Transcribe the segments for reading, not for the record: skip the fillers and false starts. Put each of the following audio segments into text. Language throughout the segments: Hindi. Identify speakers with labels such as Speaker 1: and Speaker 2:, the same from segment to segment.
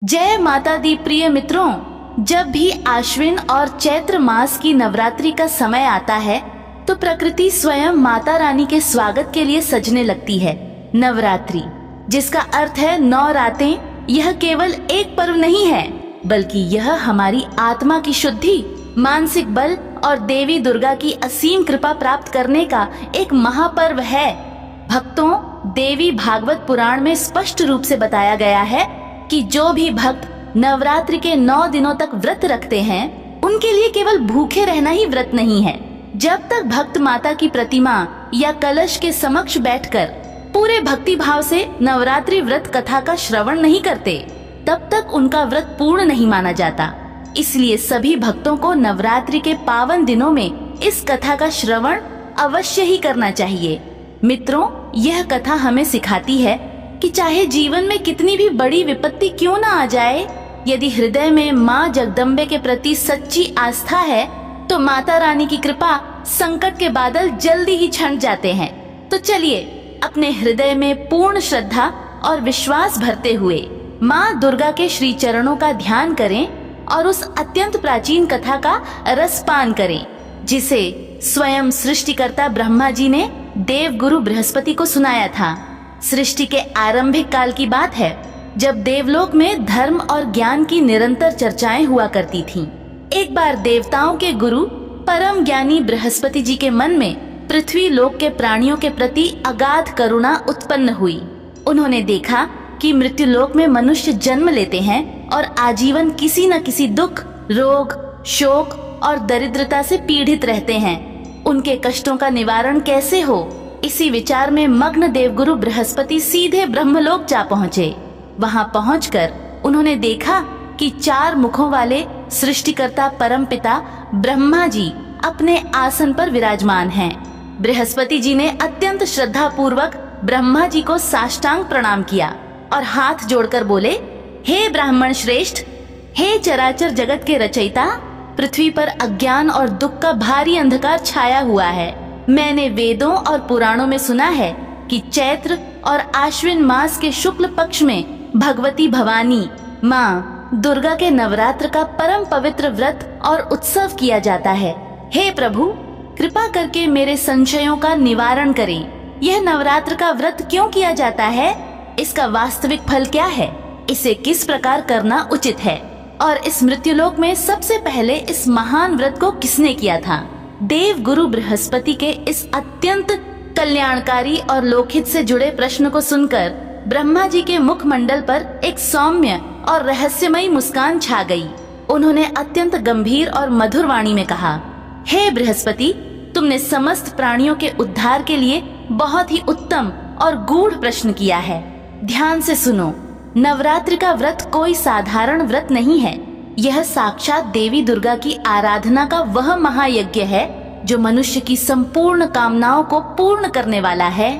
Speaker 1: जय माता दी प्रिय मित्रों, जब भी आश्विन और चैत्र मास की नवरात्रि का समय आता है तो प्रकृति स्वयं माता रानी के स्वागत के लिए सजने लगती है। नवरात्रि, जिसका अर्थ है 9 रातें, यह केवल एक पर्व नहीं है, बल्कि यह हमारी आत्मा की शुद्धि, मानसिक बल और देवी दुर्गा की असीम कृपा प्राप्त करने का एक महापर्व है। भक्तों, देवी भागवत पुराण में स्पष्ट रूप से बताया गया है कि जो भी भक्त नवरात्रि के 9 दिनों तक व्रत रखते हैं, उनके लिए केवल भूखे रहना ही व्रत नहीं है। जब तक भक्त माता की प्रतिमा या कलश के समक्ष बैठकर पूरे भक्ति भाव से नवरात्रि व्रत कथा का श्रवण नहीं करते, तब तक उनका व्रत पूर्ण नहीं माना जाता। इसलिए सभी भक्तों को नवरात्रि के पावन दिनों में इस कथा का श्रवण अवश्य ही करना चाहिए। मित्रों, यह कथा हमें सिखाती है कि चाहे जीवन में कितनी भी बड़ी विपत्ति क्यों ना आ जाए, यदि हृदय में माँ जगदम्बे के प्रति सच्ची आस्था है तो माता रानी की कृपा संकट के बादल जल्दी ही छंट जाते हैं। तो चलिए अपने हृदय में पूर्ण श्रद्धा और विश्वास भरते हुए माँ दुर्गा के श्री चरणों का ध्यान करें और उस अत्यंत प्राचीन कथा का रसपान करें, जिसे स्वयं सृष्टिकर्ता ब्रह्मा जी ने देव गुरु बृहस्पति को सुनाया था। सृष्टि के आरंभिक काल की बात है, जब देवलोक में धर्म और ज्ञान की निरंतर चर्चाएं हुआ करती थीं। एक बार देवताओं के गुरु परम ज्ञानी बृहस्पति जी के मन में पृथ्वी लोक के प्राणियों के प्रति अगाध करुणा उत्पन्न हुई। उन्होंने देखा कि मृत्यु लोक में मनुष्य जन्म लेते हैं और आजीवन किसी न किसी दुख, रोग, शोक और दरिद्रता से पीड़ित रहते हैं। उनके कष्टों का निवारण कैसे हो, इसी विचार में मग्न देवगुरु बृहस्पति सीधे ब्रह्मलोक जा पहुँचे। वहां पहुंचकर उन्होंने देखा कि 4 मुखों वाले सृष्टिकर्ता परमपिता ब्रह्मा जी अपने आसन पर विराजमान हैं। बृहस्पति जी ने अत्यंत श्रद्धा पूर्वक ब्रह्मा जी को साष्टांग प्रणाम किया और हाथ जोड़कर बोले, हे ब्राह्मण श्रेष्ठ, हे चराचर जगत के रचयिता, पृथ्वी पर अज्ञान और दुख का भारी अंधकार छाया हुआ है। मैंने वेदों और पुराणों में सुना है कि चैत्र और आश्विन मास के शुक्ल पक्ष में भगवती भवानी माँ दुर्गा के नवरात्र का परम पवित्र व्रत और उत्सव किया जाता है। हे प्रभु, कृपा करके मेरे संशयों का निवारण करें। यह नवरात्र का व्रत क्यों किया जाता है? इसका वास्तविक फल क्या है? इसे किस प्रकार करना उचित है? और इस मृत्युलोक में सबसे पहले इस महान व्रत को किसने किया था? देव गुरु बृहस्पति के इस अत्यंत कल्याणकारी और लोकहित से जुड़े प्रश्न को सुनकर ब्रह्मा जी के मुखमंडल पर एक सौम्य और रहस्यमयी मुस्कान छा गई। उन्होंने अत्यंत गंभीर और मधुर वाणी में कहा, हे बृहस्पति, तुमने समस्त प्राणियों के उद्धार के लिए बहुत ही उत्तम और गूढ़ प्रश्न किया है। ध्यान से सुनो, नवरात्रि का व्रत कोई साधारण व्रत नहीं है। यह साक्षात देवी दुर्गा की आराधना का वह महायज्ञ है जो मनुष्य की संपूर्ण कामनाओं को पूर्ण करने वाला है।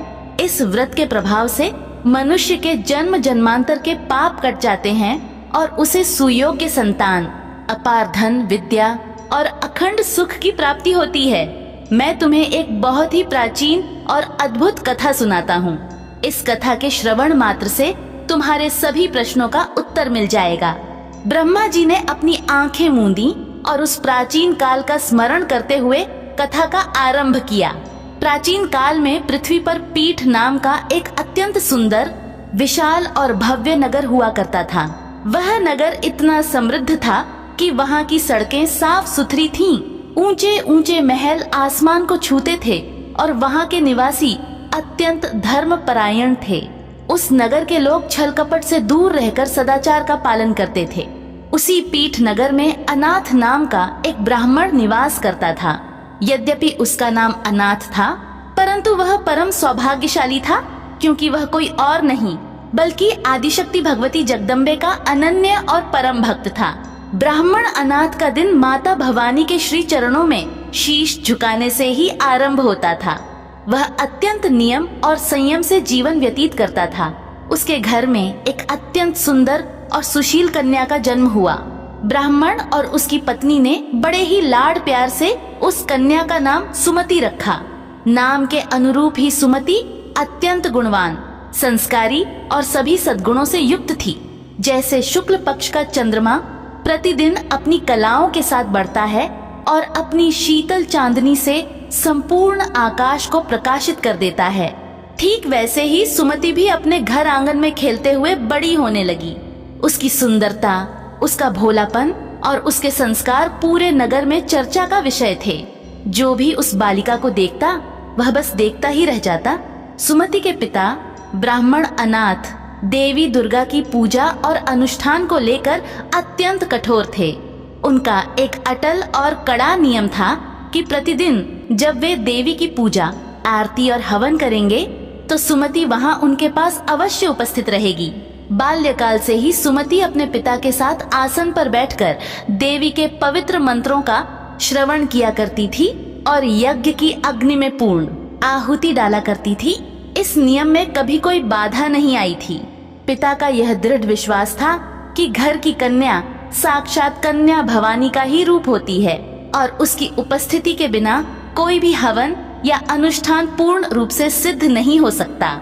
Speaker 1: इस व्रत के प्रभाव से मनुष्य के जन्म जन्मांतर के पाप कट जाते हैं और उसे सुयोग्य संतान, अपार धन, विद्या और अखंड सुख की प्राप्ति होती है। मैं तुम्हें एक बहुत ही प्राचीन और अद्भुत कथा सुनाता हूँ। इस कथा के श्रवण मात्र से तुम्हारे सभी प्रश्नों का उत्तर मिल जाएगा। ब्रह्मा जी ने अपनी आंखें मूंदी और उस प्राचीन काल का स्मरण करते हुए कथा का आरंभ किया। प्राचीन काल में पृथ्वी पर पीठ नाम का एक अत्यंत सुंदर, विशाल और भव्य नगर हुआ करता था। वह नगर इतना समृद्ध था कि वहाँ की सड़कें साफ सुथरी थीं। ऊंचे ऊंचे महल आसमान को छूते थे और वहाँ के निवासी अत्यंत धर्मपरायण थे। उस नगर के लोग छल कपट से दूर रहकर सदाचार का पालन करते थे। उसी पीठ नगर में अनाथ नाम का एक ब्राह्मण निवास करता था। यद्यपि उसका नाम अनाथ था, परंतु वह परम सौभाग्यशाली था, क्योंकि वह कोई और नहीं बल्कि आदिशक्ति भगवती जगदम्बे का अनन्य और परम भक्त था। ब्राह्मण अनाथ का दिन माता भवानी के श्री चरणों में शीश झुकाने से ही आरंभ होता था। वह अत्यंत नियम और संयम से जीवन व्यतीत करता था। उसके घर में एक अत्यंत सुंदर और सुशील कन्या का जन्म हुआ। ब्राह्मण और उसकी पत्नी ने बड़े ही लाड प्यार से उस कन्या का नाम सुमति रखा। नाम के अनुरूप ही सुमति अत्यंत गुणवान, संस्कारी और सभी सद्गुणों से युक्त थी। जैसे शुक्ल पक्ष का चंद्रमा प्रतिदिन अपनी कलाओं के साथ बढ़ता है और अपनी शीतल चांदनी से संपूर्ण आकाश को प्रकाशित कर देता है, ठीक वैसे ही सुमति भी अपने घर आंगन में खेलते हुए बड़ी होने लगी। उसकी सुंदरता, उसका भोलापन और उसके संस्कार पूरे नगर में चर्चा का विषय थे। जो भी उस बालिका को देखता वह बस देखता ही रह जाता। सुमति के पिता ब्राह्मण अनाथ देवी दुर्गा की पूजा और अनुष्ठान को लेकर अत्यंत कठोर थे। उनका एक अटल और कड़ा नियम था कि प्रतिदिन जब वे देवी की पूजा, आरती और हवन करेंगे तो सुमति वहां उनके पास अवश्य उपस्थित रहेगी। बाल्यकाल से ही सुमति अपने पिता के साथ आसन पर बैठकर देवी के पवित्र मंत्रों का श्रवण किया करती थी और यज्ञ की अग्नि में पूर्ण आहुति डाला करती थी। इस नियम में कभी कोई बाधा नहीं आई थी। पिता का यह दृढ़ विश्वास था कि घर की कन्या साक्षात कन्या भवानी का ही रूप होती है और उसकी उपस्थिति के बिना कोई भी हवन या अनुष्ठान पूर्ण रूप से सिद्ध नहीं हो सकता।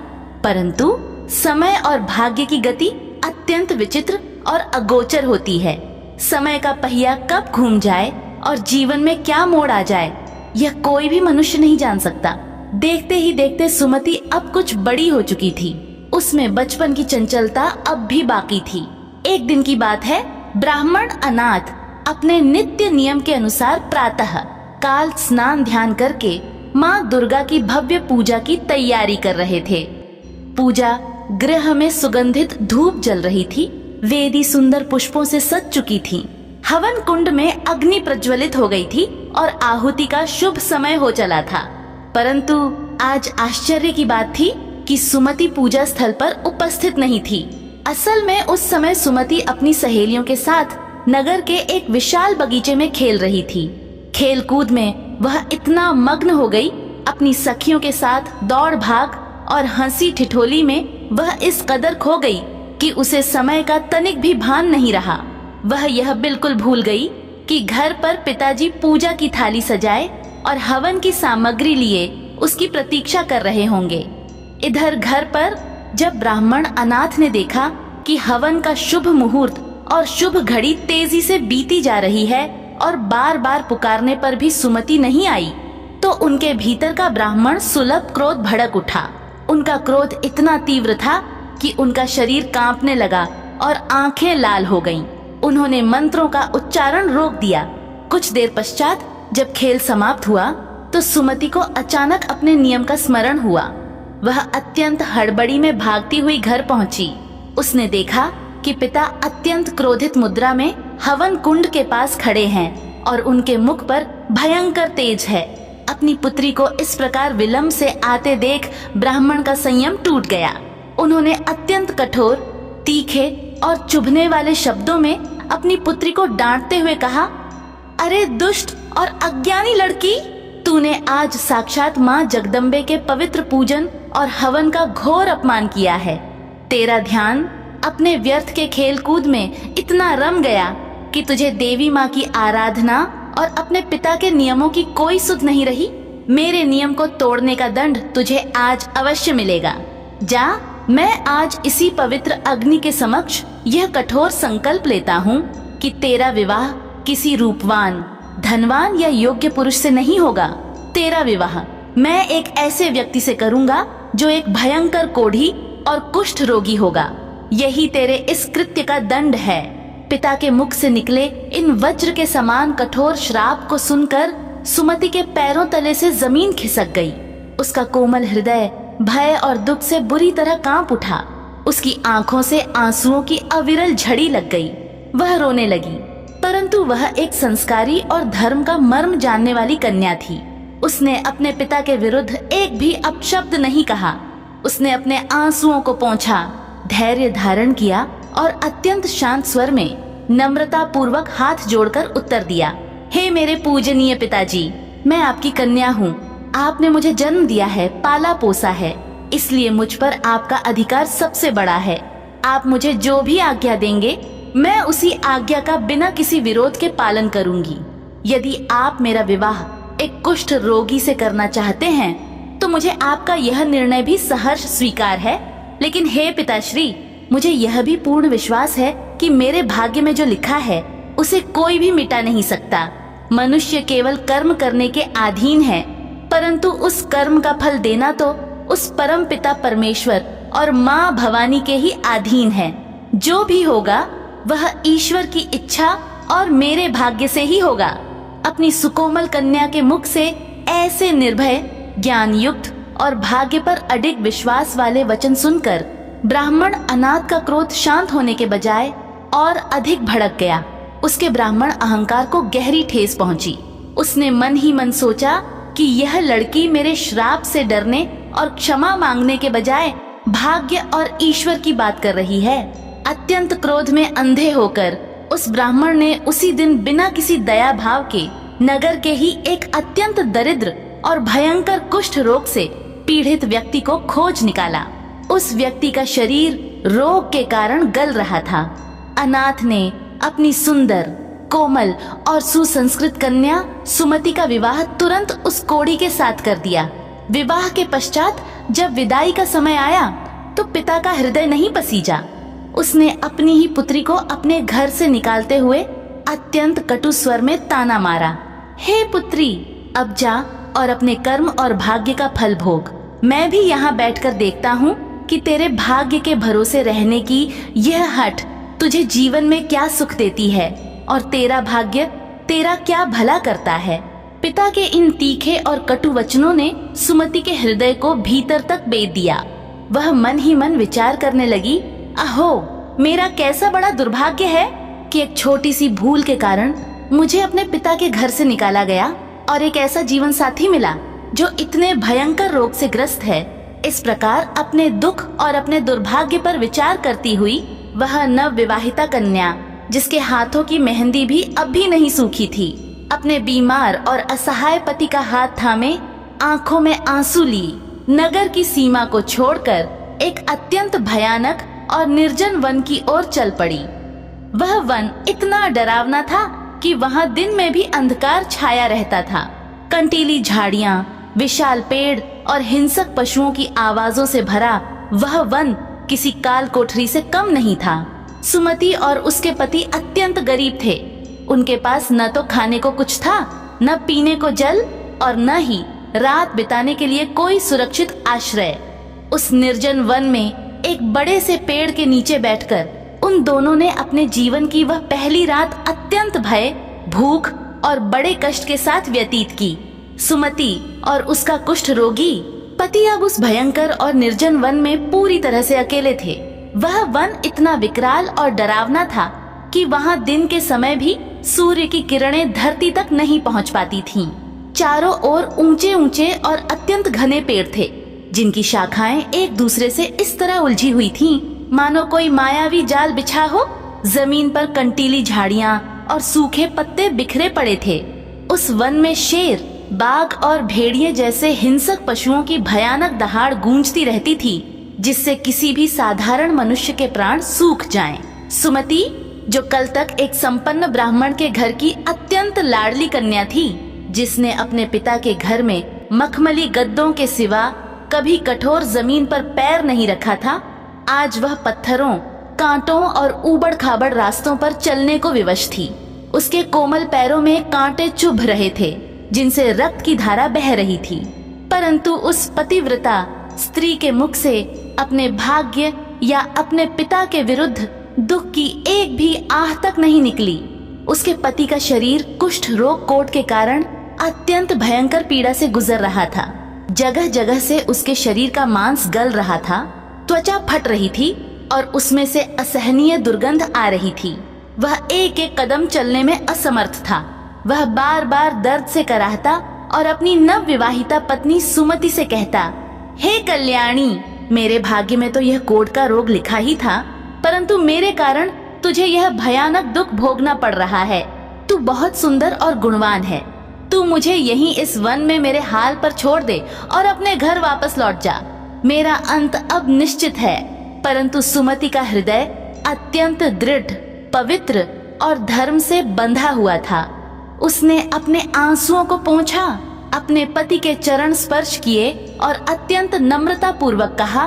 Speaker 1: परंतु समय और भाग्य की गति अत्यंत विचित्र और अगोचर होती है। समय का पहिया कब घूम जाए और जीवन में क्या मोड़ आ जाए, यह कोई भी मनुष्य नहीं जान सकता। देखते ही देखते सुमति अब कुछ बड़ी हो चुकी थी। उसमें बचपन की चंचलता अब भी बाकी थी। एक दिन की बात है, ब्राह्मण अनाथ अपने नित्य नियम के अनुसार प्रातः काल स्नान ध्यान करके माँ दुर्गा की भव्य पूजा की तैयारी कर रहे थे। पूजा गृह में सुगंधित धूप जल रही थी। वेदी सुंदर पुष्पों से सज चुकी थी। हवन कुंड में अग्नि प्रज्वलित हो गई थी और आहुति का शुभ समय हो चला था। परंतु आज आश्चर्य की बात थी कि सुमति पूजा स्थल पर उपस्थित नहीं थी। असल में उस समय सुमति अपनी सहेलियों के साथ नगर के एक विशाल बगीचे में खेल रही थी। खेल कूद में वह इतना मग्न हो गई, अपनी सखियों के साथ दौड़ भाग और हंसी ठिठोली में वह इस कदर खो गई कि उसे समय का तनिक भी भान नहीं रहा। वह यह बिल्कुल भूल गई कि घर पर पिताजी पूजा की थाली सजाए और हवन की सामग्री लिए उसकी प्रतीक्षा कर रहे होंगे। इधर घर पर जब ब्राह्मण अनाथ ने देखा कि हवन का शुभ मुहूर्त और शुभ घड़ी तेजी से बीती जा रही है और बार बार पुकारने पर भी सुमति नहीं आई, तो उनके भीतर का ब्राह्मण सुलभ क्रोध भड़क उठा। उनका क्रोध इतना तीव्र था कि उनका शरीर कांपने लगा और आंखें लाल हो गईं। उन्होंने मंत्रों का उच्चारण रोक दिया। कुछ देर पश्चात जब खेल समाप्त हुआ तो सुमति को अचानक अपने नियम का स्मरण हुआ। वह अत्यंत हड़बड़ी में भागती हुई घर पहुंची। उसने देखा कि पिता अत्यंत क्रोधित मुद्रा में हवन कुंड के पास खड़े हैं और उनके मुख पर भयंकर तेज है। अपनी पुत्री को इस प्रकार विलंब से आते देख ब्राह्मण का संयम टूट गया। उन्होंने अत्यंत कठोर, तीखे और चुभने वाले शब्दों में अपनी पुत्री को डांटते हुए कहा, अरे दुष्ट और अज्ञानी लड़की, तूने आज साक्षात माँ जगदम्बे के पवित्र पूजन और हवन का घोर अपमान किया है। तेरा ध्यान अपने व्यर्थ के खेल कूद में इतना रम गया कि तुझे देवी माँ की आराधना और अपने पिता के नियमों की कोई सुध नहीं रही। मेरे नियम को तोड़ने का दंड तुझे आज अवश्य मिलेगा। जा, मैं आज इसी पवित्र अग्नि के समक्ष यह कठोर संकल्प लेता हूँ कि तेरा विवाह किसी रूपवान, धनवान या योग्य पुरुष से नहीं होगा। तेरा विवाह मैं एक ऐसे व्यक्ति से करूँगा जो एक भयंकर कोढ़ी और कुष्ठ रोगी होगा। यही तेरे इस कृत्य का दंड है। पिता के मुख से निकले इन वज्र के समान कठोर श्राप को सुनकर सुमति के पैरों तले से जमीन खिसक गई। उसका कोमल हृदय भय और दुख से बुरी तरह कांप उठा। उसकी आंखों से आंसुओं की अविरल झड़ी लग गई। वह रोने लगी, परंतु वह एक संस्कारी और धर्म का मर्म जानने वाली कन्या थी। उसने अपने पिता के विरुद्ध एक भी अपशब्द नहीं कहा। उसने अपने आंसुओं को पोंछा, धैर्य धारण किया और अत्यंत शांत स्वर में नम्रता पूर्वक हाथ जोड़कर उत्तर दिया, हे मेरे पूजनीय पिताजी, मैं आपकी कन्या हूँ। आपने मुझे जन्म दिया है, पाला पोसा है, इसलिए मुझ पर आपका अधिकार सबसे बड़ा है। आप मुझे जो भी आज्ञा देंगे मैं उसी आज्ञा का बिना किसी विरोध के पालन करूंगी। यदि आप मेरा विवाह एक कुष्ठ रोगी से करना चाहते हैं तो मुझे आपका यह निर्णय भी सहर्ष स्वीकार है। लेकिन हे पिताश्री, मुझे यह भी पूर्ण विश्वास है कि मेरे भाग्य में जो लिखा है उसे कोई भी मिटा नहीं सकता। मनुष्य केवल कर्म करने के अधीन है, परंतु उस कर्म का फल देना तो उस परम पिता परमेश्वर और माँ भवानी के ही अधीन है। जो भी होगा वह ईश्वर की इच्छा और मेरे भाग्य से ही होगा। अपनी सुकोमल कन्या के मुख से ऐसे निर्भय, ज्ञान युक्त और भाग्य पर अडिग विश्वास वाले वचन सुनकर ब्राह्मण अनाथ का क्रोध शांत होने के बजाय और अधिक भड़क गया। उसके ब्राह्मण अहंकार को गहरी ठेस पहुंची। उसने मन ही मन सोचा कि यह लड़की मेरे श्राप से डरने और क्षमा मांगने के बजाय भाग्य और ईश्वर की बात कर रही है। अत्यंत क्रोध में अंधे होकर उस ब्राह्मण ने उसी दिन बिना किसी दया भाव के नगर के ही एक अत्यंत दरिद्र और भयंकर कुष्ठ रोग से पीड़ित व्यक्ति को खोज निकाला। उस व्यक्ति का शरीर रोग के कारण गल रहा था। अनाथ ने अपनी सुंदर, कोमल और सुसंस्कृत कन्या सुमति का विवाह तुरंत उस कोढ़ी के साथ कर दिया। विवाह के पश्चात जब विदाई का समय आया तो पिता का हृदय नहीं पसीजा। उसने अपनी ही पुत्री को अपने घर से निकालते हुए अत्यंत कटु स्वर में ताना मारा, हे पुत्री, अब जा और अपने कर्म और भाग्य का फल भोग। मैं भी यहाँ बैठकर देखता हूँ कि तेरे भाग्य के भरोसे रहने की यह हठ तुझे जीवन में क्या सुख देती है और तेरा भाग्य तेरा क्या भला करता है। पिता के इन तीखे और कटु वचनों ने सुमति के हृदय को भीतर तक बेध दिया। वह मन ही मन विचार करने लगी, अहो, मेरा कैसा बड़ा दुर्भाग्य है कि एक छोटी सी भूल के कारण मुझे अपने पिता के घर से निकाला गया और एक ऐसा जीवन साथी मिला जो इतने भयंकर रोग से ग्रस्त है। इस प्रकार अपने दुख और अपने दुर्भाग्य पर विचार करती हुई वह नव विवाहिता कन्या, जिसके हाथों की मेहंदी भी अब भी नहीं सूखी थी, अपने बीमार और असहाय पति का हाथ थामे आंखों में आंसू ली नगर की सीमा को छोड़कर एक अत्यंत भयानक और निर्जन वन की ओर चल पड़ी। वह वन इतना डरावना था कि वहां दिन में भी अंधकार छाया रहता था। कंटीली झाड़ियां, विशाल पेड़ और हिंसक पशुओं की आवाजों से भरा वह वन किसी काल कोठरी से कम नहीं था। सुमति और उसके पति अत्यंत गरीब थे। उनके पास न तो खाने को कुछ था, न पीने को जल और न ही रात बिताने के लिए कोई सुरक्षित आश्रय। उस निर्जन वन में एक बड़े से पेड़ के नीचे बैठकर उन दोनों ने अपने जीवन की वह पहली रात अत्यंत भय, भूख और बड़े कष्ट के साथ व्यतीत की। सुमति और उसका कुष्ठ रोगी पति अब उस भयंकर और निर्जन वन में पूरी तरह से अकेले थे। वह वन इतना विकराल और डरावना था कि वहां दिन के समय भी सूर्य की किरणें धरती तक नहीं पहुंच पाती थीं। चारों ओर ऊंचे ऊंचे और अत्यंत घने पेड़ थे, जिनकी शाखाएं एक दूसरे से इस तरह उलझी हुई थीं, मानो कोई मायावी जाल बिछा हो। जमीन पर कंटीली झाड़ियां और सूखे पत्ते बिखरे पड़े थे। उस वन में शेर, बाघ और भेड़िए जैसे हिंसक पशुओं की भयानक दहाड़ गूंजती रहती थी, जिससे किसी भी साधारण मनुष्य के प्राण सूख जाएं। सुमति, जो कल तक एक संपन्न ब्राह्मण के घर की अत्यंत लाडली कन्या थी, जिसने अपने पिता के घर में मखमली गद्दों के सिवा कभी कठोर जमीन पर पैर नहीं रखा था, आज वह पत्थरों, कांटों और ऊबड़ खाबड़ रास्तों पर चलने को विवश थी। उसके कोमल पैरों में कांटे चुभ रहे थे, जिनसे रक्त की धारा बह रही थी, परंतु उस पतिव्रता स्त्री के मुख से अपने भाग्य या अपने पिता के विरुद्ध दुख की एक भी आह तक नहीं निकली। उसके पति का शरीर कुष्ठ रोग कोट के कारण अत्यंत भयंकर पीड़ा से गुजर रहा था। जगह जगह से उसके शरीर का मांस गल रहा था, त्वचा फट रही थी और उसमें से असहनीय दुर्गंध आ रही थी। वह एक एक कदम चलने में असमर्थ था। वह बार बार दर्द से कराहता और अपनी नव विवाहिता पत्नी सुमति से कहता, हे कल्याणी, मेरे भाग्य में तो यह कोढ़ का रोग लिखा ही था, परंतु मेरे कारण तुझे यह भयानक दुख भोगना पड़ रहा है। तू बहुत सुंदर और गुणवान है। तू मुझे यहीं इस वन में मेरे हाल पर छोड़ दे और अपने घर वापस लौट जा। मेरा अंत अब निश्चित है। परंतु सुमति का हृदय अत्यंत दृढ़, पवित्र और धर्म से बंधा हुआ था। उसने अपने आंसुओं को पोंछा, अपने पति के चरण स्पर्श किए और अत्यंत नम्रता पूर्वक कहा,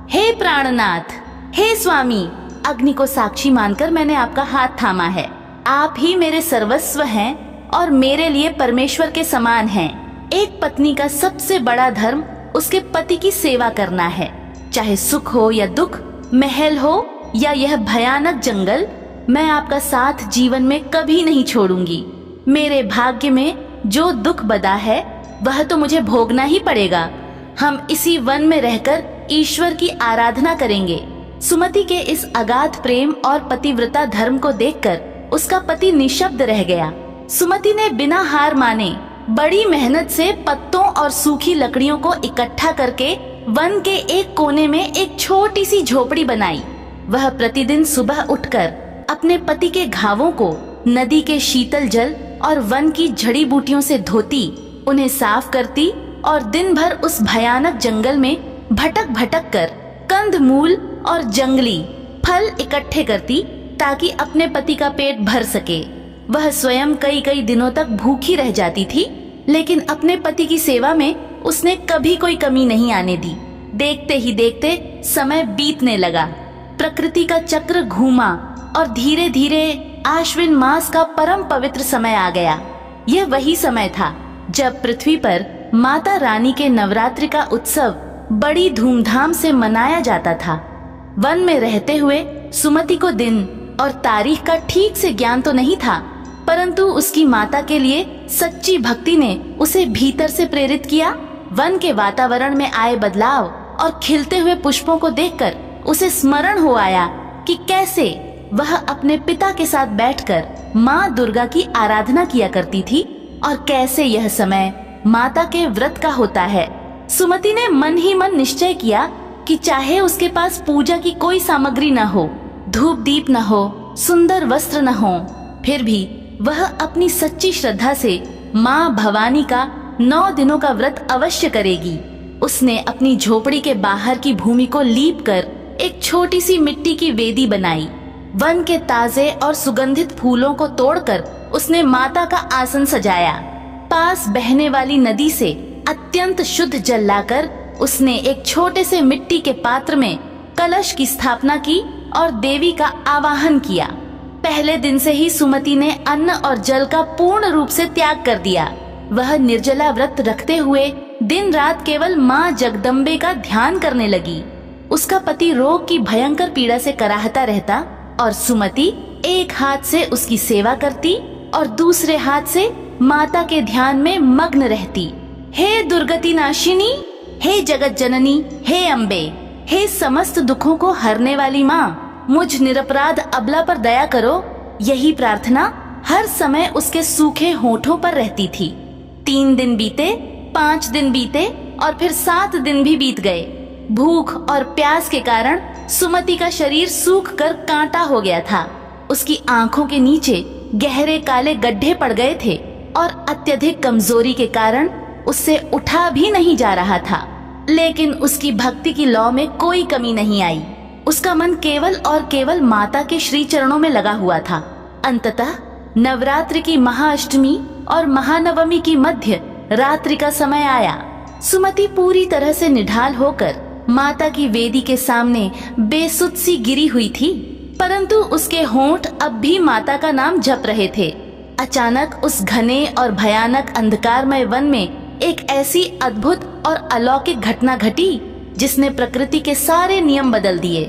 Speaker 1: हे प्राणनाथ, हे स्वामी, अग्नि को साक्षी मानकर मैंने आपका हाथ थामा है। आप ही मेरे सर्वस्व हैं और मेरे लिए परमेश्वर के समान हैं। एक पत्नी का सबसे बड़ा धर्म उसके पति की सेवा करना है। चाहे सुख हो या दुख, महल हो या यह भयानक जंगल, मैं आपका साथ जीवन में कभी नहीं छोड़ूंगी। मेरे भाग्य में जो दुख बदा है वह तो मुझे भोगना ही पड़ेगा। हम इसी वन में रहकर ईश्वर की आराधना करेंगे। सुमति के इस अगाध प्रेम और पतिव्रता धर्म को देखकर उसका पति निशब्द रह गया। सुमति ने बिना हार माने बड़ी मेहनत से पत्तों और सूखी लकड़ियों को इकट्ठा करके वन के एक कोने में एक छोटी सी झोपड़ी बनाई। वह प्रतिदिन सुबह उठकर अपने पति के घावों को नदी के शीतल जल और वन की जड़ी बूटियों से धोती, उन्हें साफ करती और दिन भर उस भयानक जंगल में भटक भटक कर कंदमूल और जंगली फल इकट्ठे करती ताकि अपने पति का पेट भर सके। वह स्वयं कई कई दिनों तक भूखी रह जाती थी, लेकिन अपने पति की सेवा में उसने कभी कोई कमी नहीं आने दी। देखते ही देखते समय बीतने लगा। प्रकृति का चक्र घूमा और धीरे धीरे आश्विन मास का परम पवित्र समय आ गया। यह वही समय था जब पृथ्वी पर माता रानी के नवरात्रि का उत्सव बड़ी धूमधाम से मनाया जाता था। वन में रहते हुए सुमति को दिन और तारीख का ठीक से ज्ञान तो नहीं था, परंतु उसकी माता के लिए सच्ची भक्ति ने उसे भीतर से प्रेरित किया। वन के वातावरण में आए बदलाव और खिलते हुए पुष्पों को देखकर उसे स्मरण हो आया कि कैसे वह अपने पिता के साथ बैठकर माँ दुर्गा की आराधना किया करती थी और कैसे यह समय माता के व्रत का होता है। सुमति ने मन ही मन निश्चय किया कि चाहे उसके पास पूजा की कोई सामग्री न हो, धूप दीप न हो, सुंदर वस्त्र न हो, फिर भी वह अपनी सच्ची श्रद्धा से माँ भवानी का 9 दिनों का व्रत अवश्य करेगी। उसने अपनी झोपड़ी के बाहर की भूमि को लीप कर एक छोटी सी मिट्टी की वेदी बनाई। वन के ताजे और सुगंधित फूलों को तोड़कर उसने माता का आसन सजाया। पास बहने वाली नदी से अत्यंत शुद्ध जल लाकर उसने एक छोटे से मिट्टी के पात्र में कलश की स्थापना की और देवी का आवाहन किया। पहले दिन से ही सुमति ने अन्न और जल का पूर्ण रूप से त्याग कर दिया। वह निर्जला व्रत रखते हुए दिन रात केवल माँ जगदम्बे का ध्यान करने लगी। उसका पति रोग की भयंकर पीड़ा से कराहता रहता और सुमति एक हाथ से उसकी सेवा करती और दूसरे हाथ से माता के ध्यान में मग्न रहती। हे दुर्गति नाशिनी, हे जगत जननी, हे अम्बे, हे समस्त दुखों को हरने वाली माँ, मुझ निरपराध अबला पर दया करो। यही प्रार्थना हर समय उसके सूखे होठों पर रहती थी। 3 दिन बीते, 5 दिन बीते और फिर 7 दिन भी बीत गए। भूख और प्यास के कारण सुमति का शरीर सूख कर कांटा हो गया था। उसकी आंखों के नीचे गहरे काले गड्ढे पड़ गए थे और अत्यधिक कमजोरी के कारण उससे उठा भी नहीं जा रहा था। लेकिन उसकी भक्ति की लौ में कोई कमी नहीं आई। उसका मन केवल और केवल माता के श्री चरणों में लगा हुआ था। अंततः नवरात्रि की महाअष्टमी और महानवमी की मध्य रात्रि का समय आया। सुमति पूरी तरह से निढाल होकर माता की वेदी के सामने बेसुध सी गिरी हुई थी, परंतु उसके होंठ अब भी माता का नाम जप रहे थे। अचानक उस घने और भयानक अंधकारमय वन में एक ऐसी अद्भुत और अलौकिक घटना घटी जिसने प्रकृति के सारे नियम बदल दिए।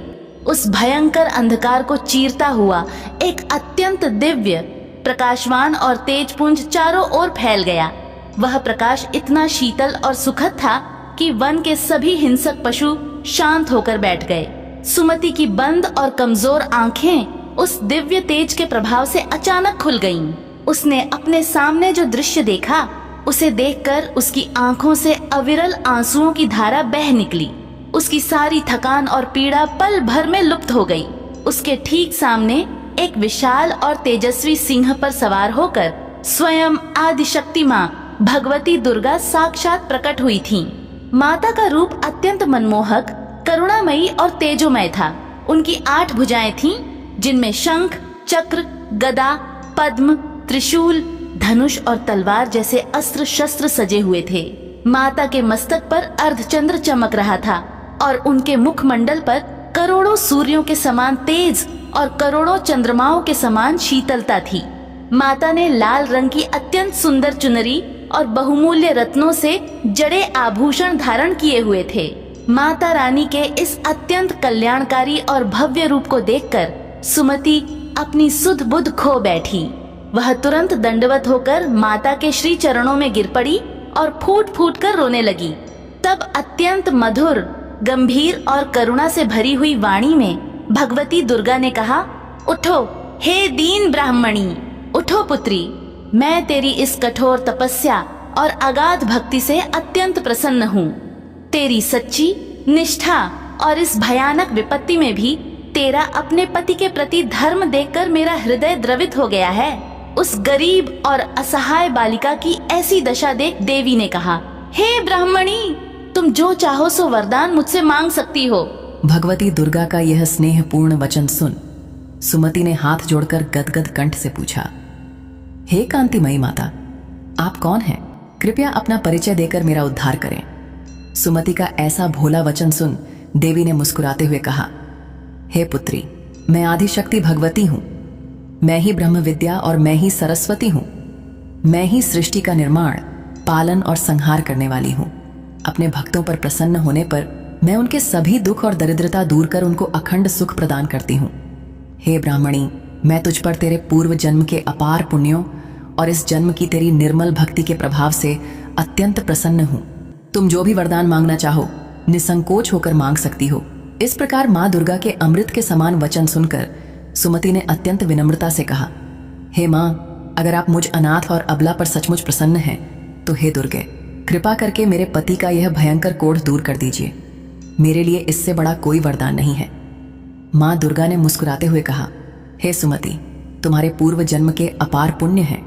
Speaker 1: उस भयंकर अंधकार को चीरता हुआ एक अत्यंत दिव्य, प्रकाशवान और तेजपुंज चारों ओर फैल गया। वह प्रकाश इतना शीतल और सुखद था कि वन के सभी हिंसक पशु शांत होकर बैठ गए। सुमति की बंद और कमजोर आंखें उस दिव्य तेज के प्रभाव से अचानक खुल गईं। उसने अपने सामने जो दृश्य देखा, उसे देखकर उसकी आंखों से अविरल आंसुओं की धारा बह निकली। उसकी सारी थकान और पीड़ा पल भर में लुप्त हो गई। उसके ठीक सामने एक विशाल और तेजस्वी सिंह पर सवार होकर स्वयं आदिशक्ति माँ भगवती दुर्गा साक्षात प्रकट हुई थीं। माता का रूप अत्यंत मनमोहक, करुणामयी और तेजोमय था। उनकी 8 भुजाएं थीं, जिनमें शंख, चक्र, गदा, पद्म, त्रिशूल, धनुष और तलवार जैसे अस्त्र शस्त्र सजे हुए थे। माता के मस्तक पर अर्धचंद्र चमक रहा था और उनके मुखमंडल पर करोड़ों सूर्यों के समान तेज और करोड़ों चंद्रमाओं के समान शीतलता थी। माता ने लाल रंग की अत्यंत सुंदर चुनरी और बहुमूल्य रत्नों से जड़े आभूषण धारण किए हुए थे। माता रानी के इस अत्यंत कल्याणकारी और भव्य रूप को देखकर सुमति अपनी सुध बुध खो बैठी। वह तुरंत दंडवत होकर माता के श्री चरणों में गिर पड़ी और फूट फूट कर रोने लगी। तब अत्यंत मधुर, गंभीर और करुणा से भरी हुई वाणी में भगवती दुर्गा ने कहा, उठो हे दीन ब्राह्मणी, उठो पुत्री। मैं तेरी इस कठोर तपस्या और अगाध भक्ति से अत्यंत प्रसन्न हूँ। तेरी सच्ची निष्ठा और इस भयानक विपत्ति में भी तेरा अपने पति के प्रति धर्म देखकर मेरा हृदय द्रवित हो गया है। उस गरीब और असहाय बालिका की ऐसी दशा देख देवी ने कहा, हे ब्राह्मणी, तुम जो चाहो सो वरदान मुझसे मांग सकती हो।
Speaker 2: भगवती दुर्गा का यह स्नेहपूर्ण वचन सुन सुमति ने हाथ जोड़कर गदगद कंठ से पूछा, हे कांतिमयी माता, आप कौन हैं? कृपया अपना परिचय देकर मेरा उद्धार करें। सुमति का ऐसा भोला वचन सुन देवी ने मुस्कुराते हुए कहा, हे पुत्री, मैं आदिशक्ति भगवती हूं। मैं ही ब्रह्म विद्या और मैं ही सरस्वती हूं। मैं ही सृष्टि का निर्माण, पालन और संहार करने वाली हूं। अपने भक्तों पर प्रसन्न होने पर मैं उनके सभी दुख और दरिद्रता दूर कर उनको अखंड सुख प्रदान करती हूं। हे ब्राह्मणी, मैं तुझ पर तेरे पूर्व जन्म के अपार पुण्यों और इस जन्म की तेरी निर्मल भक्ति के प्रभाव से अत्यंत प्रसन्न हूं। तुम जो भी वरदान मांगना चाहो निसंकोच होकर मांग सकती हो। इस प्रकार माँ दुर्गा के अमृत के समान वचन सुनकर सुमति ने अत्यंत विनम्रता से कहा, हे माँ, अगर आप मुझ अनाथ और अबला पर सचमुच प्रसन्न हैं तो हे दुर्गे, कृपा करके मेरे पति का यह भयंकर कोढ़ दूर कर दीजिए। मेरे लिए इससे बड़ा कोई वरदान नहीं है। माँ दुर्गा ने मुस्कुराते हुए कहा, हे सुमति, तुम्हारे पूर्व जन्म के अपार पुण्य हैं।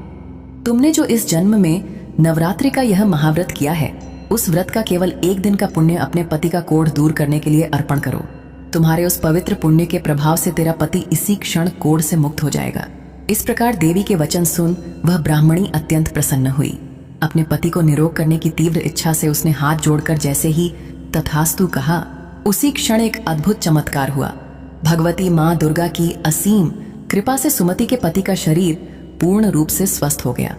Speaker 2: तुमने जो इस जन्म में नवरात्रि का यह महाव्रत किया है, उस व्रत का केवल एक दिन का पुण्य अपने पति का कोढ़ दूर करने के लिए अर्पण करो। तुम्हारे उस पवित्र पुण्य के प्रभाव से तेरा पति इसी क्षण कोढ़ से मुक्त हो जाएगा। इस प्रकार देवी के वचन सुन वह ब्राह्मणी अत्यंत प्रसन्न हुई। अपने पति को निरोग करने की तीव्र इच्छा से उसने हाथ जोड़कर जैसे ही तथास्तु कहा, उसी क्षण एक अद्भुत चमत्कार हुआ। भगवती माँ दुर्गा की असीम कृपा से सुमति के पति का शरीर पूर्ण रूप से स्वस्थ हो गया।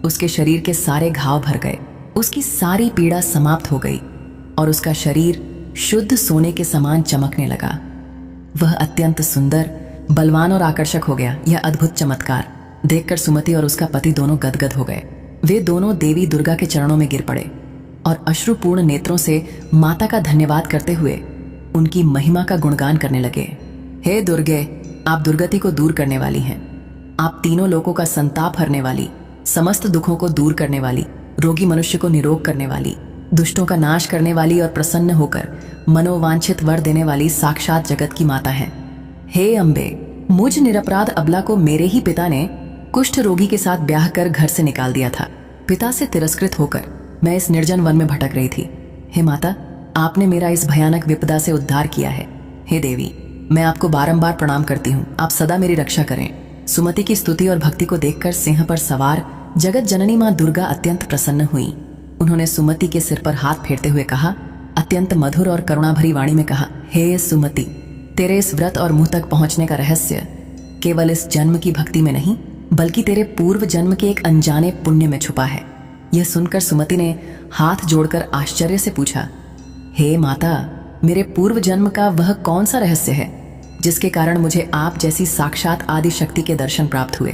Speaker 2: उसके शरीर के सारे घाव भर गए, उसकी सारी पीड़ा समाप्त हो गई और उसका शरीर शुद्ध सोने के समान चमकने लगा। वह अत्यंत सुंदर, बलवान और आकर्षक हो गया। यह अद्भुत चमत्कार देखकर सुमति और उसका पति दोनों गदगद हो गए। वे दोनों देवी दुर्गा के चरणों में गिर पड़े और अश्रुपूर्ण नेत्रों से माता का धन्यवाद करते हुए उनकी महिमा का गुणगान करने लगे। हे दुर्गे, आप दुर्गति को दूर करने वाली हैं। आप तीनों लोगों का संताप हरने वाली, समस्त दुखों को दूर करने वाली, रोगी मनुष्य को निरोग करने वाली, दुष्टों का नाश करने वाली और प्रसन्न होकर मनोवांछित वर देने वाली साक्षात जगत की माता है। हे अम्बे, मुझ निरपराध अबला को मेरे ही पिता ने कुष्ठ रोगी के साथ ब्याह कर घर से निकाल दिया था। पिता से तिरस्कृत होकर मैं इस निर्जन वन में भटक रही थी। हे माता, आपने मेरा इस भयानक विपदा से उद्धार किया है। हे देवी, मैं आपको बारंबार प्रणाम करती हूँ। आप सदा मेरी रक्षा करें। सुमति की स्तुति और भक्ति को देखकर सिंह पर सवार जगत जननी माँ दुर्गा अत्यंत प्रसन्न हुई। उन्होंने सुमति के सिर पर हाथ फेरते हुए कहा, अत्यंत मधुर और करुणा भरी वाणी में कहा, हे सुमति, तेरे इस व्रत और मुंह तक पहुंचने का रहस्य केवल इस जन्म की भक्ति में नहीं बल्कि तेरे पूर्व जन्म के एक अनजाने पुण्य में छुपा है। यह सुनकर सुमति ने हाथ जोड़कर आश्चर्य से पूछा, हे माता, मेरे पूर्व जन्म का वह कौन सा रहस्य है जिसके कारण मुझे आप जैसी साक्षात आदि शक्ति के दर्शन प्राप्त हुए?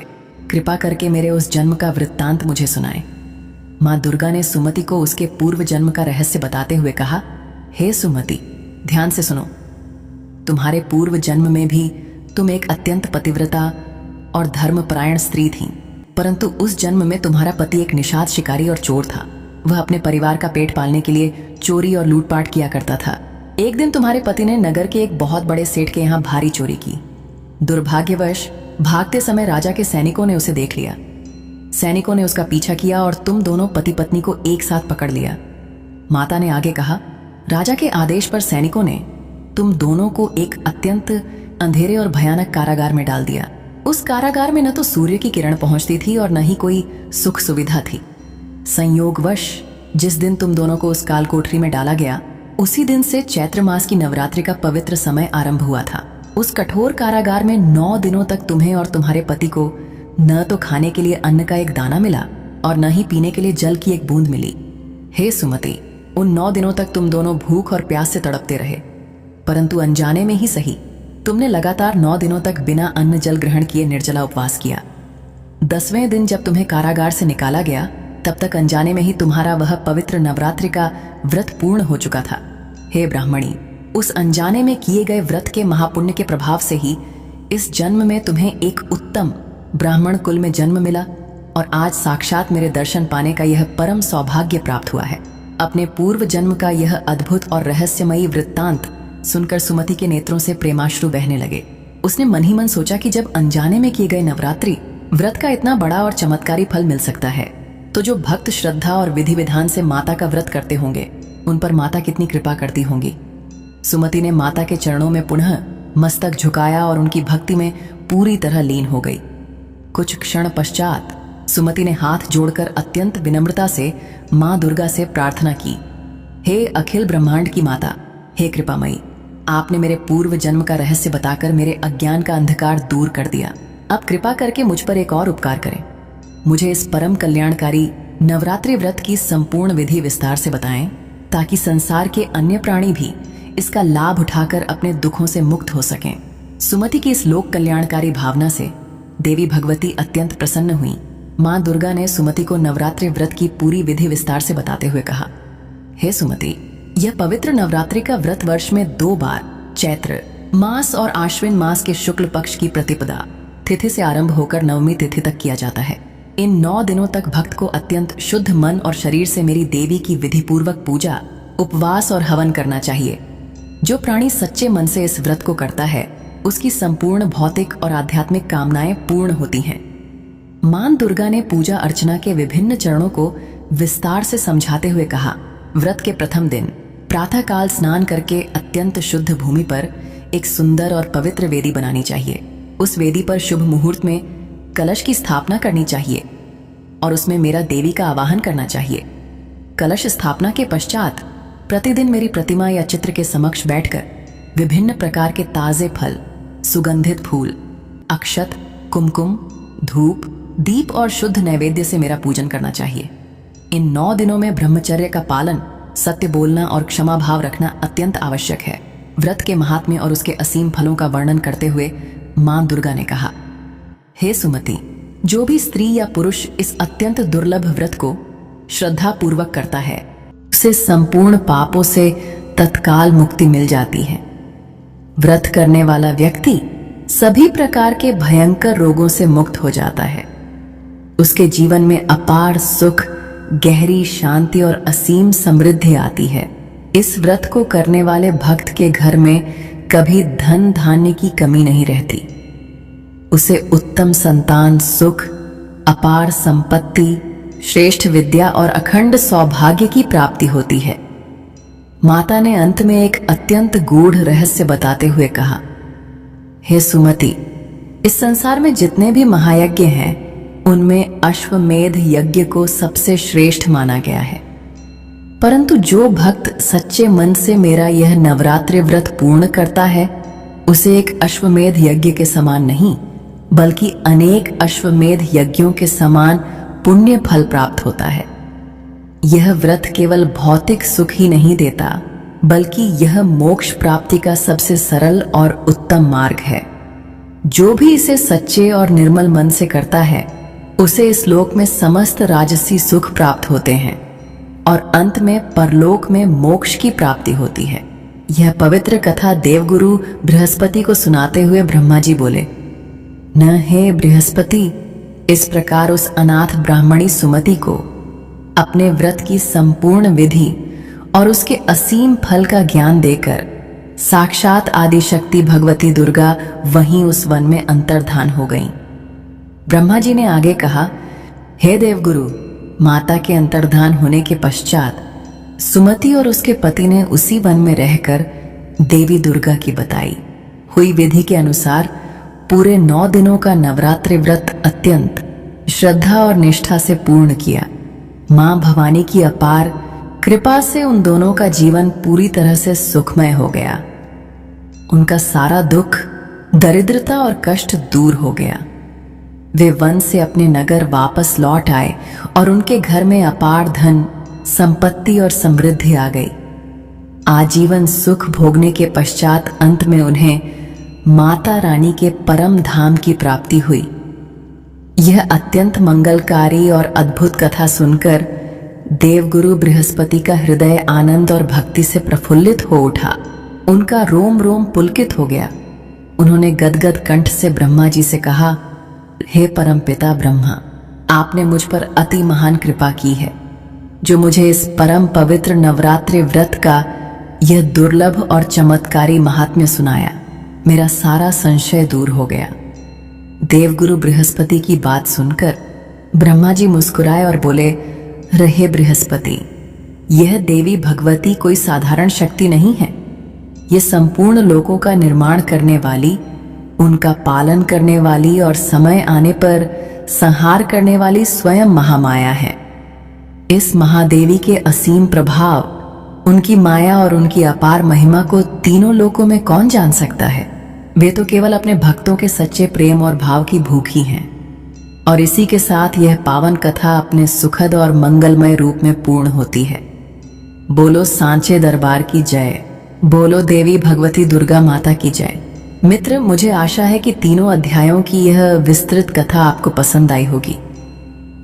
Speaker 2: कृपा करके मेरे उस जन्म का वृत्तांत मुझे सुनाएं। माँ दुर्गा ने सुमति को उसके पूर्व जन्म का रहस्य बताते हुए कहा, हे सुमति, ध्यान से सुनो। तुम्हारे पूर्व जन्म में भी तुम एक अत्यंत पतिव्रता और धर्मपरायण स्त्री थी, परंतु उस जन्म में तुम्हारा पति एक निषाद शिकारी और चोर था। वह अपने परिवार का पेट पालने के लिए चोरी और लूटपाट किया करता था। एक दिन तुम्हारे पति ने नगर के एक बहुत बड़े सेठ के यहाँ भारी चोरी की। दुर्भाग्यवश भागते समय राजा के सैनिकों ने उसे देख लिया। सैनिकों ने उसका पीछा किया और तुम दोनों पति पत्नी को एक साथ पकड़ लिया। माता ने आगे कहा, राजा के आदेश पर सैनिकों ने तुम दोनों को एक अत्यंत अंधेरे और भयानक कारागार में डाल दिया। उस कारागार में न तो सूर्य की किरण पहुंचती थी और न ही कोई सुख सुविधा थी। संयोगवश जिस दिन तुम दोनों को उस काल कोठरी में डाला गया, उसी दिन से चैत्र मास की नवरात्रि का पवित्र समय आरंभ हुआ था। उस कठोर कारागार में 9 दिनों तक तुम्हें और तुम्हारे पति को न तो खाने के लिए अन्न का एक दाना मिला और न ही पीने के लिए जल की एक बूंद मिली। हे सुमति, उन 9 दिनों तक तुम दोनों भूख और प्यास से तड़पते रहे, परंतु अनजाने में ही सही तुमने लगातार 9 दिनों तक बिना अन्न जल ग्रहण किए निर्जला उपवास किया। 10वें दिन जब तुम्हें कारागार से निकाला गया, तब तक अनजाने में ही तुम्हारा वह पवित्र नवरात्रि का व्रत पूर्ण हो चुका था। हे ब्राह्मणी, उस अनजाने में किए गए व्रत के महापुण्य के प्रभाव से ही इस जन्म में तुम्हें एक उत्तम ब्राह्मण कुल में जन्म मिला और आज साक्षात मेरे दर्शन पाने का यह परम सौभाग्य प्राप्त हुआ है। अपने पूर्व जन्म का यह अद्भुत और रहस्यमयी वृत्तांत सुनकर सुमति के नेत्रों से प्रेमाश्रु बहने लगे। उसने मन ही मन सोचा कि जब अनजाने में किए गए नवरात्रि व्रत का इतना बड़ा और चमत्कारी फल मिल सकता है, तो जो भक्त श्रद्धा और विधि विधान से माता का व्रत करते होंगे, उन पर माता कितनी कृपा करती होंगी। सुमति ने माता के चरणों में पुनः मस्तक झुकाया और उनकी भक्ति में पूरी तरह लीन हो गई। कुछ क्षण पश्चात सुमति ने हाथ जोड़कर अत्यंत विनम्रता से मां दुर्गा से प्रार्थना की, हे अखिल ब्रह्मांड की माता, हे कृपामयी, आपने मेरे पूर्व जन्म का रहस्य बताकर मेरे अज्ञान का अंधकार दूर कर दिया। अब कृपा करके मुझ पर एक और उपकार करें। मुझे इस परम कल्याणकारी नवरात्रि व्रत की संपूर्ण विधि विस्तार से बताएं, ताकि संसार के अन्य प्राणी भी इसका लाभ उठाकर अपने दुखों से मुक्त हो सकें। सुमति की इस लोक कल्याणकारी भावना से देवी भगवती अत्यंत प्रसन्न हुई। मां दुर्गा ने सुमति को नवरात्रि व्रत की पूरी विधि विस्तार से बताते हुए कहा, हे सुमति, यह पवित्र नवरात्रि का व्रत वर्ष में 2 बार चैत्र मास और आश्विन मास के शुक्ल पक्ष की प्रतिपदा तिथि से आरंभ होकर नवमी तिथि तक किया जाता है। इन 9 दिनों तक भक्त को अत्यंत शुद्ध मन और शरीर से मेरी देवी की विधि पूर्वक पूजा, उपवास और हवन करना चाहिए। जो प्राणी सच्चे मन से इस व्रत को करता है, उसकी संपूर्ण भौतिक और आध्यात्मिक कामनाएं पूर्ण होती हैं। मां दुर्गा ने पूजा अर्चना के विभिन्न चरणों को विस्तार से समझाते हुए कहा, व्रत के प्रथम दिन प्रातःकाल स्नान करके अत्यंत शुद्ध भूमि पर एक सुंदर और पवित्र वेदी बनानी चाहिए। उस वेदी पर शुभ मुहूर्त में कलश की स्थापना करनी चाहिए और उसमें मेरा देवी का आवाहन करना चाहिए। कलश स्थापना के पश्चात प्रतिदिन मेरी प्रतिमा या चित्र के समक्ष बैठकर विभिन्न प्रकार के ताजे फल, सुगंधित फूल, अक्षत, कुमकुम, धूप, दीप और शुद्ध नैवेद्य से मेरा पूजन करना चाहिए। इन 9 दिनों में ब्रह्मचर्य का पालन, सत्य बोलना और क्षमा भाव रखना अत्यंत आवश्यक है। व्रत के महात्म्य और उसके असीम फलों का वर्णन करते हुए मां दुर्गा ने कहा, हे सुमति, जो भी स्त्री या पुरुष इस अत्यंत दुर्लभ व्रत को श्रद्धा पूर्वक करता है, उसे संपूर्ण पापों से तत्काल मुक्ति मिल जाती है। व्रत करने वाला व्यक्ति सभी प्रकार के भयंकर रोगों से मुक्त हो जाता है। उसके जीवन में अपार सुख, गहरी शांति और असीम समृद्धि आती है। इस व्रत को करने वाले भक्त के घर में कभी धन धान्य की कमी नहीं रहती। उसे उत्तम संतान सुख, अपार संपत्ति, श्रेष्ठ विद्या और अखंड सौभाग्य की प्राप्ति होती है। माता ने अंत में एक अत्यंत गूढ़ रहस्य बताते हुए कहा, हे सुमति, इस संसार में जितने भी महायज्ञ हैं, उनमें अश्वमेध यज्ञ को सबसे श्रेष्ठ माना गया है। परंतु जो भक्त सच्चे मन से मेरा यह नवरात्रि व्रत पूर्ण करता है, उसे एक अश्वमेध यज्ञ के समान नहीं, बल्कि अनेक अश्वमेध यज्ञों के समान पुण्य फल प्राप्त होता है। यह व्रत केवल भौतिक सुख ही नहीं देता, बल्कि यह मोक्ष प्राप्ति का सबसे सरल और उत्तम मार्ग है। जो भी इसे सच्चे और निर्मल मन से करता है, उसे इस लोक में समस्त राजसी सुख प्राप्त होते हैं और अंत में परलोक में मोक्ष की प्राप्ति होती है। यह पवित्र कथा देवगुरु बृहस्पति को सुनाते हुए ब्रह्मा जी बोले, न हे बृहस्पति, इस प्रकार उस अनाथ ब्राह्मणी सुमति को अपने व्रत की संपूर्ण विधि और उसके असीम फल का ज्ञान देकर साक्षात आदिशक्ति भगवती दुर्गा वहीं उस वन में अंतर्धान हो गईं। ब्रह्मा जी ने आगे कहा, हे देवगुरु, माता के अंतर्धान होने के पश्चात सुमति और उसके पति ने उसी वन में रहकर देवी दुर्गा की बताई हुई विधि के अनुसार पूरे 9 दिनों का नवरात्रि व्रत अत्यंत श्रद्धा और निष्ठा से पूर्ण किया। मां भवानी की अपार कृपा से उन दोनों का जीवन पूरी तरह से सुखमय हो गया। उनका सारा दुख, दरिद्रता और कष्ट दूर हो गया। वे वन से अपने नगर वापस लौट आए और उनके घर में अपार धन, संपत्ति और समृद्धि आ गई। आजीवन सुख भोगने के पश्चात अंत में उन्हें माता रानी के परम धाम की प्राप्ति हुई। यह अत्यंत मंगलकारी और अद्भुत कथा सुनकर देवगुरु बृहस्पति का हृदय आनंद और भक्ति से प्रफुल्लित हो उठा। उनका रोम रोम पुलकित हो गया। उन्होंने गदगद कंठ से ब्रह्मा जी से कहा, हे परमपिता ब्रह्मा, आपने मुझ पर अति महान कृपा की है, जो मुझे इस परम पवित्र नवरात्रि व्रत का यह दुर्लभ और चमत्कारी महात्म्य सुनाया। मेरा सारा संशय दूर हो गया। देवगुरु बृहस्पति की बात सुनकर ब्रह्मा जी मुस्कुराए और बोले, रहे बृहस्पति, यह देवी भगवती कोई साधारण शक्ति नहीं है। ये संपूर्ण लोकों का निर्माण करने वाली, उनका पालन करने वाली और समय आने पर संहार करने वाली स्वयं महामाया है। इस महादेवी के असीम प्रभाव, उनकी माया और उनकी अपार महिमा को तीनों लोकों में कौन जान सकता है। वे तो केवल अपने भक्तों के सच्चे प्रेम और भाव की भूखी हैं। और इसी के साथ यह पावन कथा अपने सुखद और मंगलमय रूप में पूर्ण होती है। बोलो सांचे दरबार की जय, बोलो देवी भगवती दुर्गा माता की जय। मित्र, मुझे आशा है कि तीनों अध्यायों की यह विस्तृत कथा आपको पसंद आई होगी।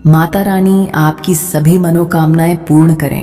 Speaker 2: माता रानी आपकी सभी मनोकामनाएं पूर्ण करें।